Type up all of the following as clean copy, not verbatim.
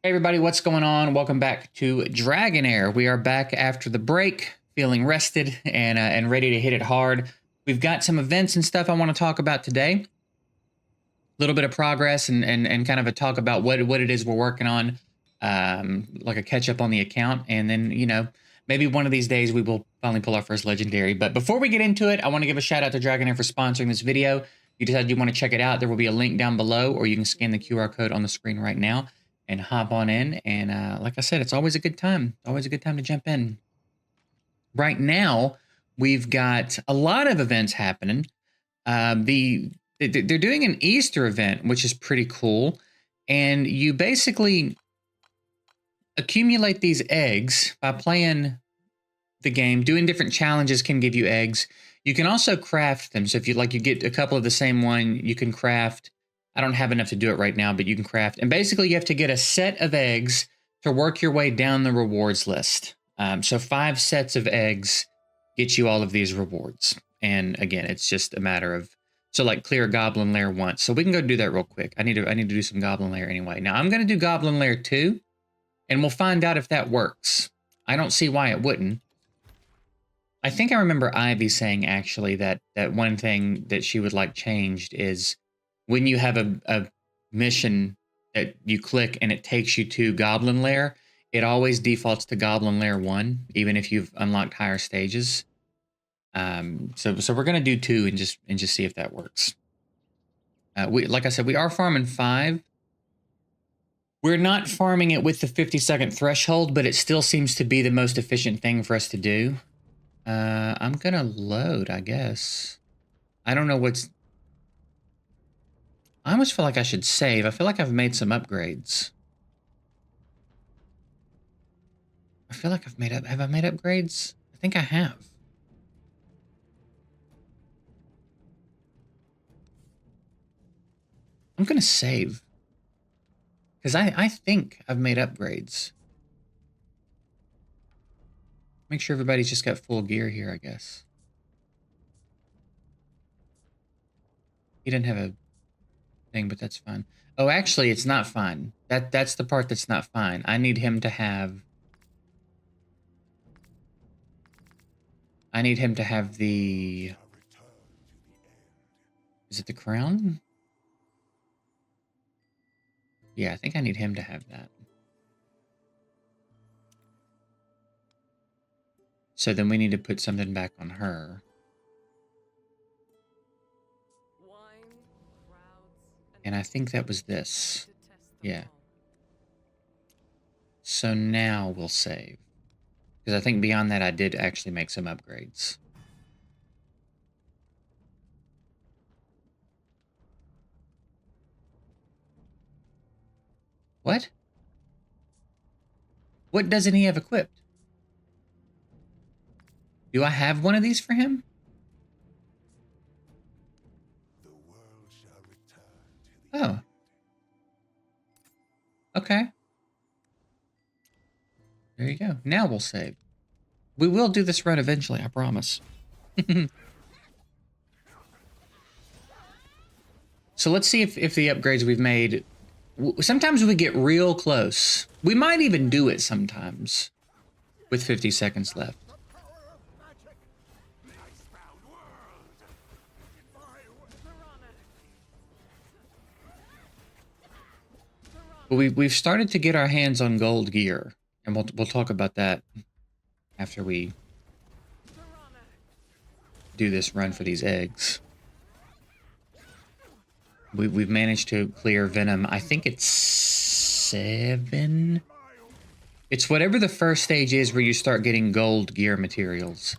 Hey everybody, what's going on? Welcome back to Dragonheir. We are back after the break, feeling rested and ready to hit it hard. We've got some events and stuff I want to talk about today. A little bit of progress and kind of a talk about what it is we're working on, like a catch up on the account, and then maybe one of these days we will finally pull our first legendary. But before we get into it, I want to give a shout out to Dragonheir for sponsoring this video. If you decide you want to check it out, there will be a link down below, or you can scan the QR code on the screen right now and hop on in. And like I said, it's always a good time. Always a good time to jump in. Right now, we've got a lot of events happening. They're doing an Easter event, which is pretty cool. And you basically accumulate these eggs by playing the game. Doing different challenges can give you eggs. You can also craft them. So if you get a couple of the same one, you can craft. I don't have enough to do it right now, but you can craft. And basically, you have to get a set of eggs to work your way down the rewards list. So 5 sets of eggs get you all of these rewards. And again, it's just a matter of, so like clear Goblin Lair once. So we can go do that real quick. I need to do some Goblin Lair anyway. Now I'm going to do Goblin Lair 2, and we'll find out if that works. I don't see why it wouldn't. I think I remember Ivy saying actually that one thing that she would like changed is when you have a mission that you click and it takes you to Goblin Lair, it always defaults to Goblin Lair 1, even if you've unlocked higher stages. So we're gonna do 2 and just see if that works. Like I said, we are farming 5. We're not farming it with the 50-second threshold, but it still seems to be the most efficient thing for us to do. I'm gonna load, I guess. I don't know what's... I almost feel like I should save. I feel like I've made some upgrades. I feel like I've made up... Have I made upgrades? I think I have. I'm gonna save. Because I think I've made upgrades. Make sure everybody's just got full gear here, I guess. He didn't have a thing, but that's fine. Oh, actually, it's not fine. That's the part that's not fine. I need him to have... I need him to have the... Is it the crown? Yeah, I think I need him to have that. So then we need to put something back on her. And I think that was this. Yeah. So now we'll save. Because I think beyond that I did actually make some upgrades. What? What doesn't he have equipped? Do I have one of these for him? Oh. Okay. There you go. Now we'll save. We will do this run eventually, I promise. So let's see if the upgrades we've made... Sometimes we get real close. We might even do it sometimes with 50 seconds left. But we've started to get our hands on gold gear, and we'll talk about that after we do this run for these eggs. We've managed to clear Venom. I think it's 7. It's whatever the first stage is where you start getting gold gear materials.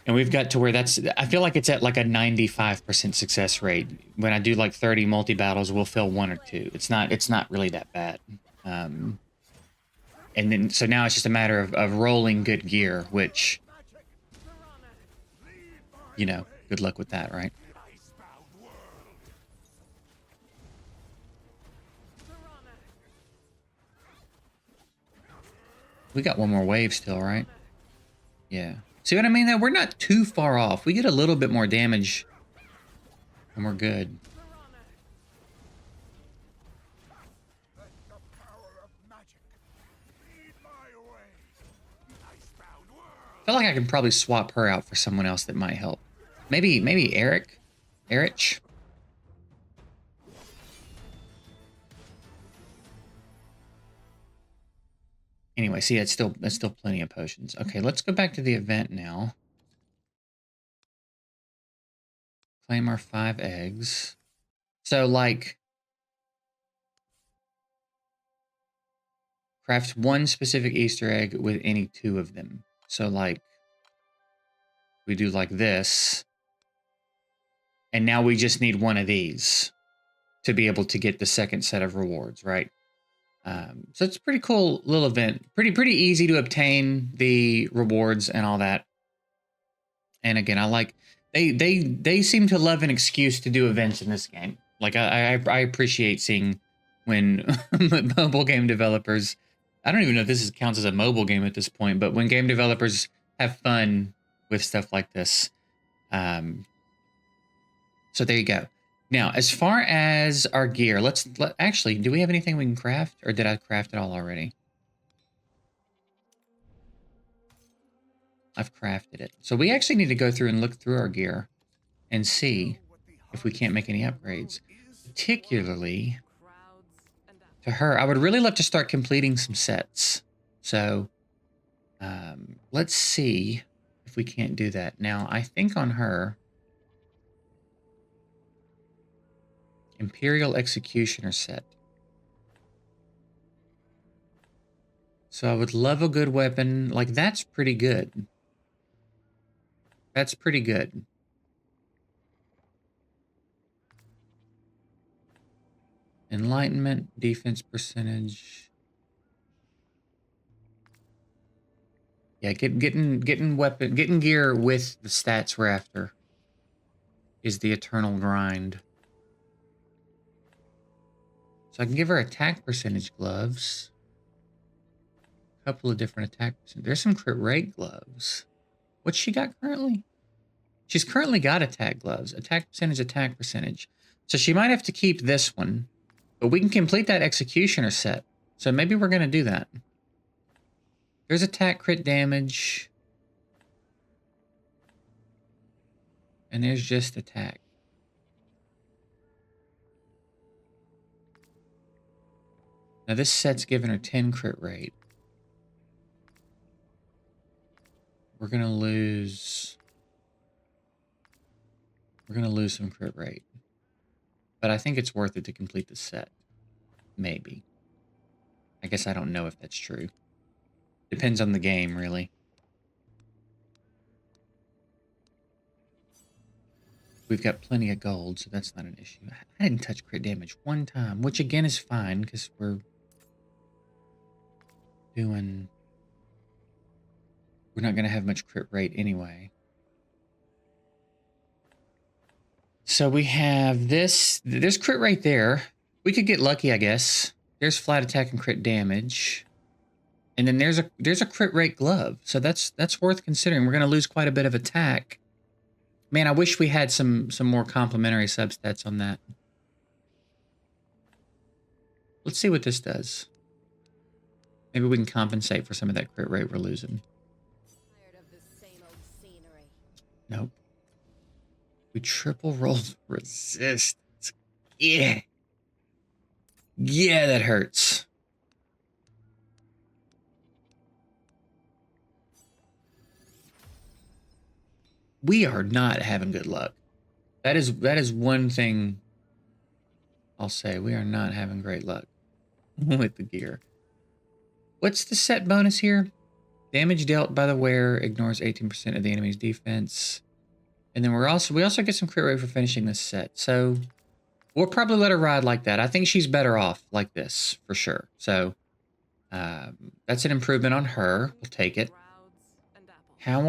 And we've got to where that's... I feel like it's at like a 95% success rate. When I do like 30 multi-battles, we'll fill 1 or 2. It's not really that bad. And then, so now it's just a matter of rolling good gear, which... You know, good luck with that, right? We got one more wave still, right? Yeah. See what I mean? We're not too far off. We get a little bit more damage, and we're good. I feel like I can probably swap her out for someone else that might help. Maybe Eric? Erich? Anyway, see, that's still plenty of potions. Okay, let's go back to the event now. Claim our 5 eggs. So, like, craft 1 specific Easter egg with any 2 of them. So, like, we do like this. And now we just need 1 of these to be able to get the second set of rewards, right? So it's a pretty cool little event. Pretty easy to obtain the rewards and all that. And again, I like they seem to love an excuse to do events in this game. Like I appreciate seeing when mobile game developers, I don't even know if this counts as a mobile game at this point, but when game developers have fun with stuff like this. So there you go. Now, as far as our gear, actually, do we have anything we can craft, or did I craft it all already? I've crafted it. So we actually need to go through and look through our gear and see if we can't make any upgrades. Particularly to her. I would really love to start completing some sets. So let's see if we can't do that. Now, I think on her, Imperial Executioner set. So I would love a good weapon. Like, that's pretty good. That's pretty good. Enlightenment, defense percentage. Yeah, getting gear with the stats we're after is the eternal grind. So I can give her attack percentage gloves. A couple of different attack percentage. There's some crit rate gloves. What's she got currently? She's currently got attack gloves. Attack percentage. So she might have to keep this one. But we can complete that executioner set. So maybe we're going to do that. There's attack crit damage. And there's just attack. Now this set's giving her 10 crit rate. We're going to lose some crit rate. But I think it's worth it to complete the set. Maybe. I guess I don't know if that's true. Depends on the game, really. We've got plenty of gold, so that's not an issue. I didn't touch crit damage one time, which again is fine, because we're not going to have much crit rate anyway. So we have this. There's crit rate there. We could get lucky, I guess. There's flat attack and crit damage. And then there's a crit rate glove. So that's worth considering. We're going to lose quite a bit of attack. Man, I wish we had some more complementary substats on that. Let's see what this does. Maybe we can compensate for some of that crit rate we're losing. Nope. We triple rolled resistance. Yeah. Yeah, that hurts. We are not having good luck. That is one thing I'll say. We are not having great luck with the gear. What's the set bonus here? Damage dealt by the wearer ignores 18% of the enemy's defense. And then we also get some crit rate for finishing this set. So we'll probably let her ride like that. I think she's better off like this for sure. So that's an improvement on her. We'll take it. How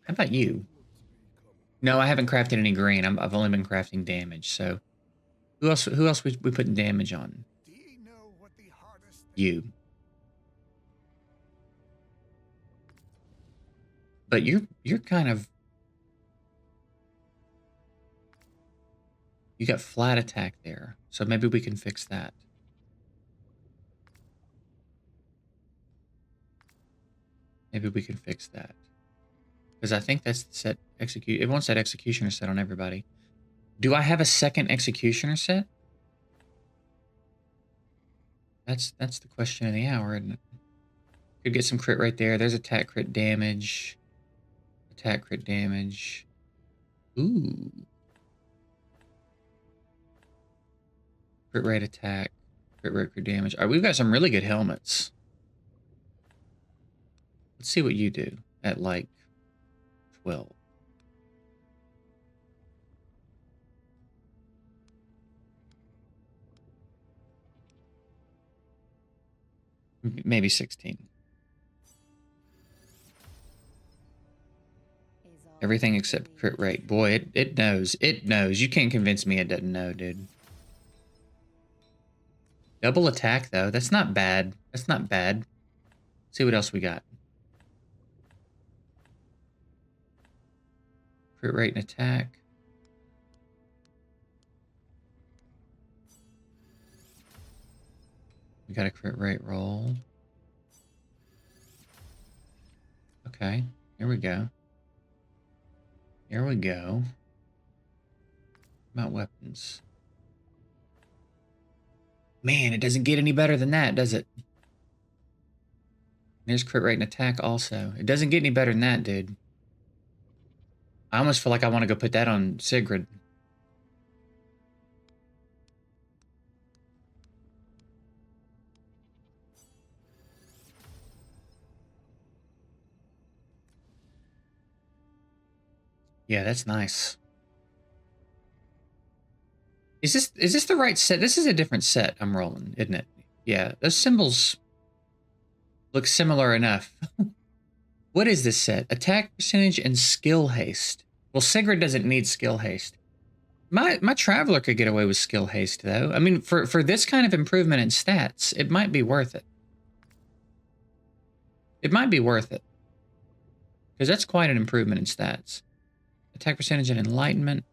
about you? No, I haven't crafted any green. I've only been crafting damage. So who else we putting damage on? You. But you're kind of, you got flat attack there. So maybe we can fix that. Maybe we can fix that. Because I think that's the set execute. It wants that executioner set on everybody. Do I have a second executioner set? That's the question of the hour, isn't it? Could get some crit right there. There's attack crit damage. Attack crit damage. Ooh. Crit rate attack. Crit rate crit damage. All right, we've got some really good helmets. Let's see what you do at like 12. Maybe 16. Everything except crit rate. Boy, it knows. It knows. You can't convince me it doesn't know, dude. Double attack, though. That's not bad. That's not bad. Let's see what else we got. Crit rate and attack. We got a crit rate roll. Okay, here we go. Here we go. What about weapons? Man, it doesn't get any better than that, does it? There's crit rate and attack also. It doesn't get any better than that, dude. I almost feel like I want to go put that on Sigrid. Yeah, that's nice. Is this the right set? This is a different set I'm rolling, isn't it? Yeah, those symbols look similar enough. What is this set? Attack percentage and skill haste. Well, Sigrid doesn't need skill haste. My Traveler could get away with skill haste, though. I mean, for this kind of improvement in stats, it might be worth it. It might be worth it. Because that's quite an improvement in stats. Attack percentage and enlightenment.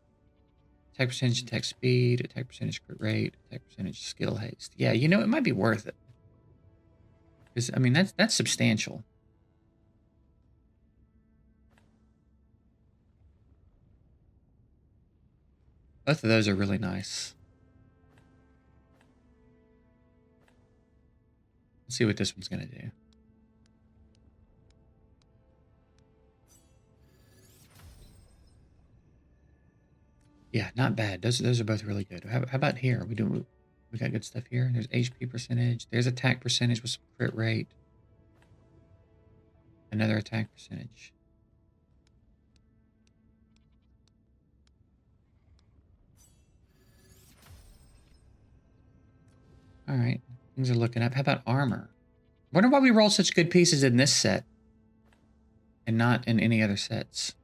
Attack percentage, attack speed, attack percentage, crit rate, attack percentage, skill haste. Yeah, you know, it might be worth it. Because, I mean, that's substantial. Both of those are really nice. Let's see what this one's going to do. Yeah, not bad. Those are both really good. How about here? We got good stuff here. There's HP percentage. There's attack percentage with some crit rate. Another attack percentage. All right, things are looking up. How about armor? Wonder why we roll such good pieces in this set and not in any other sets.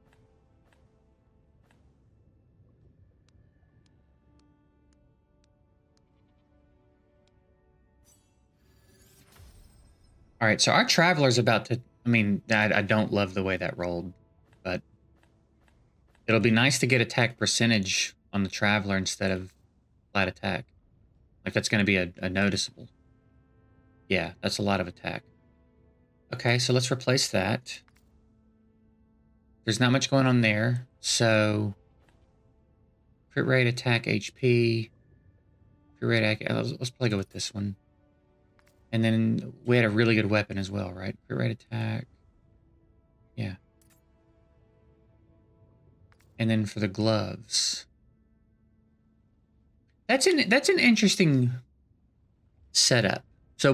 All right, so our Traveler's about to... I mean, I don't love the way that rolled, but it'll be nice to get attack percentage on the Traveler instead of flat attack. Like, that's going to be a noticeable. Yeah, that's a lot of attack. Okay, so let's replace that. There's not much going on there, so... Crit rate, attack, HP. Crit rate, let's probably go with this one. And then we had a really good weapon as well, right? Crit rate, attack. Yeah. And then for the gloves... That's an interesting setup. So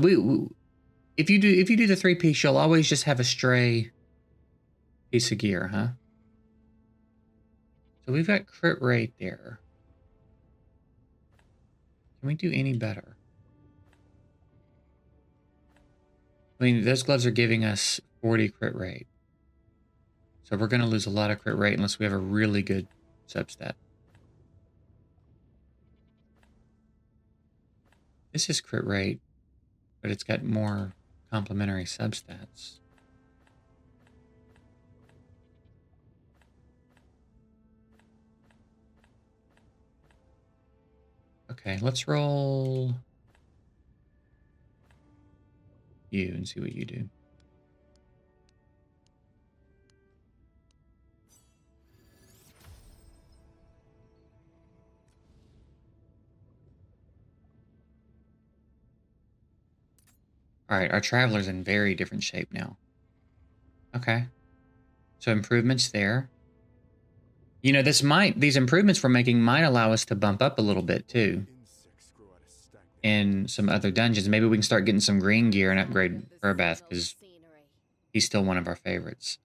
if you do the 3-piece, you'll always just have a stray piece of gear, huh? So we've got crit rate there. Can we do any better? I mean, those gloves are giving us 40 crit rate. So we're going to lose a lot of crit rate unless we have a really good substat. This is crit rate, but it's got more complementary substats. Okay, let's roll you and see what you do. All right, our traveler's in very different shape now. Okay. So improvements there. You know, these improvements we're making might allow us to bump up a little bit too in some other dungeons. Maybe we can start getting some green gear and upgrade Furbath because he's still one of our favorites.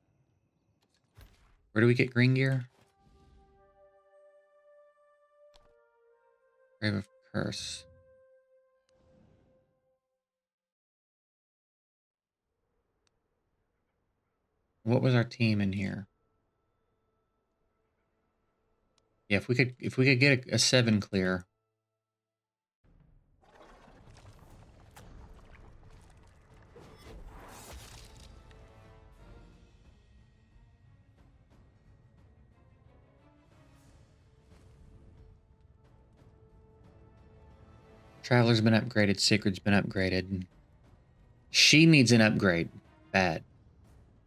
Where do we get green gear? Grave of Curse. What was our team in here? Yeah, if we could get a 7 clear. Traveler's been upgraded. Sacred's been upgraded. She needs an upgrade. Bad.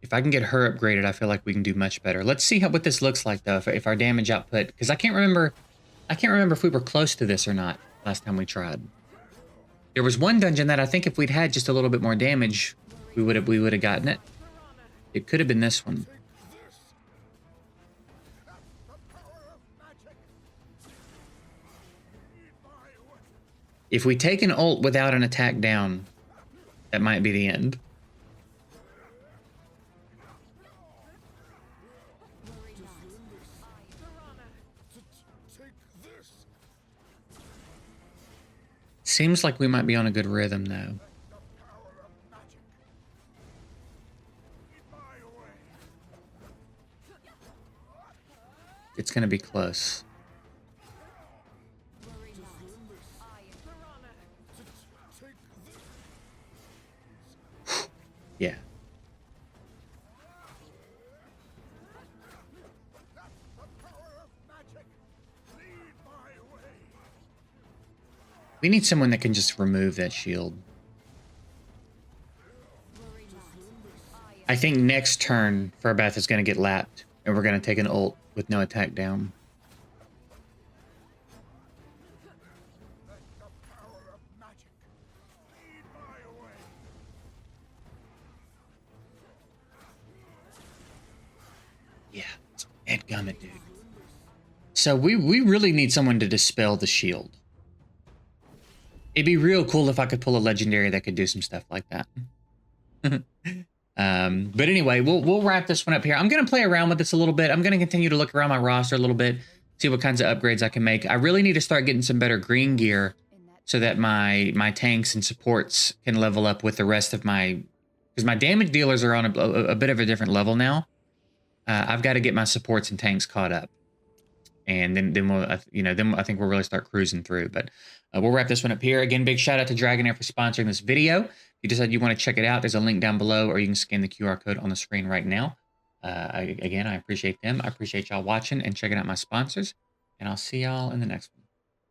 If I can get her upgraded, I feel like we can do much better. Let's see what this looks like, though, if our damage output... Because I can't remember if we were close to this or not last time we tried. There was one dungeon that I think if we'd had just a little bit more damage, we would have gotten it. It could have been this one. If we take an ult without an attack down, that might be the end. Seems like we might be on a good rhythm, though. It's going to be close. Yeah. We need someone that can just remove that shield. I think next turn, Furbath is going to get lapped, and we're going to take an ult with no attack down. Yeah, Ed Gummit, dude. So we really need someone to dispel the shield. It'd be real cool if I could pull a legendary that could do some stuff like that. But anyway, we'll wrap this one up here. I'm going to play around with this a little bit. I'm going to continue to look around my roster a little bit, see what kinds of upgrades I can make. I really need to start getting some better green gear so that my tanks and supports can level up with the rest of my... Because my damage dealers are on a bit of a different level now. I've got to get my supports and tanks caught up. And then we'll, then I think we'll really start cruising through. But we'll wrap this one up here. Again, big shout out to Dragonheir for sponsoring this video. If you decide you want to check it out, there's a link down below, or you can scan the QR code on the screen right now. Again, I appreciate them. I appreciate y'all watching and checking out my sponsors. And I'll see y'all in the next one.